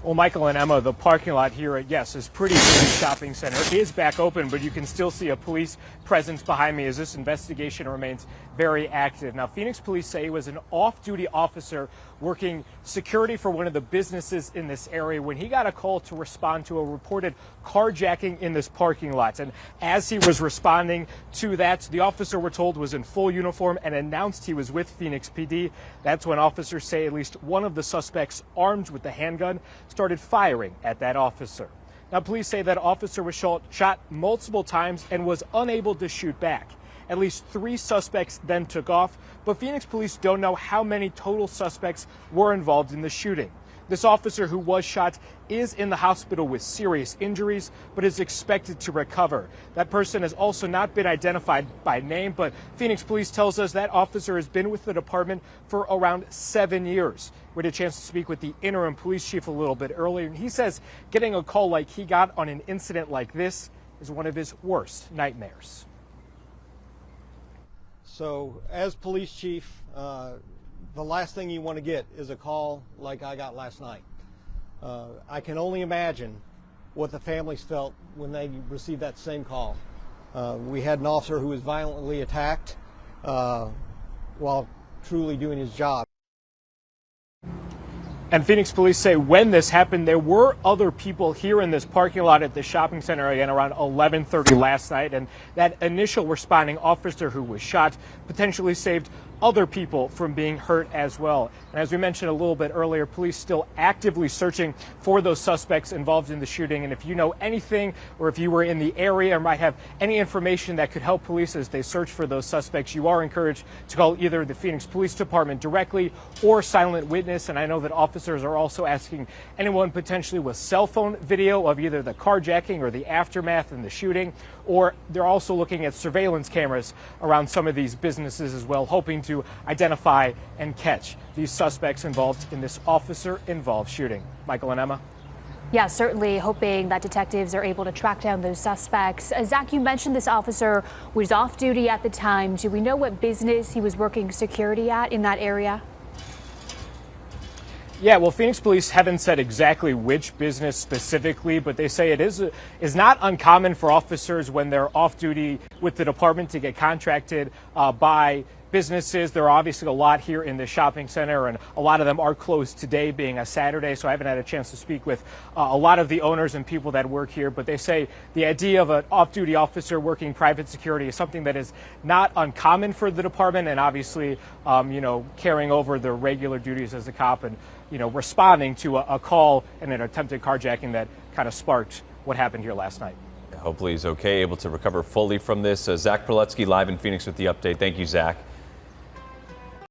Well, Michael and Emma, the parking lot here at this pretty busy shopping center is back open, but you can still see a police presence behind me as this investigation remains very active. Now, Phoenix police say it was an off-duty officer working security for one of the businesses in this area when he got a call to respond to a reported carjacking in this parking lot. And as he was responding to that, the officer, we're told, was in full uniform and announced he was with Phoenix PD. That's when officers say at least one of the suspects, armed with the handgun, started firing at that officer. Now, police say that officer was shot multiple times and was unable to shoot back. At least 3 suspects then took off, but Phoenix police don't know how many total suspects were involved in the shooting. This officer who was shot is in the hospital with serious injuries, but is expected to recover. That person has also not been identified by name, but Phoenix police tells us that officer has been with the department for around 7 years. We had a chance to speak with the interim police chief a little bit earlier, and he says getting a call like he got on an incident like this is one of his worst nightmares. So as police chief, the last thing you want to get is a call like I got last night. I can only imagine what the families felt when they received that same call. We had an officer who was violently attacked while truly doing his job. And Phoenix police say when this happened, there were other people here in this parking lot at the shopping center again around 11:30 last night. And that initial responding officer who was shot potentially saved other people from being hurt as well. And as we mentioned a little bit earlier, police still actively searching for those suspects involved in the shooting. And if you know anything, or if you were in the area or might have any information that could help police as they search for those suspects, you are encouraged to call either the Phoenix Police Department directly or Silent Witness. And I know that officers are also asking anyone potentially with cell phone video of either the carjacking or the aftermath and the shooting, or they're also looking at surveillance cameras around some of these businesses as well, hoping to identify and catch these suspects involved in this officer-involved shooting. Michael and Emma? Yeah, certainly hoping that detectives are able to track down those suspects. Zach, you mentioned this officer was off duty at the time. Do we know what business he was working security at in that area? Yeah, well, Phoenix police haven't said exactly which business specifically, but they say it is not uncommon for officers when they're off duty with the department to get contracted by businesses. There are obviously a lot here in the shopping center, and a lot of them are closed today being a Saturday, so I haven't had a chance to speak with a lot of the owners and people that work here, but they say the idea of an off-duty officer working private security is something that is not uncommon for the department, and obviously, carrying over their regular duties as a cop and, responding to a call and an attempted carjacking that kind of sparked what happened here last night. Hopefully he's okay, able to recover fully from this. Zach Proletsky live in Phoenix with the update. Thank you, Zach.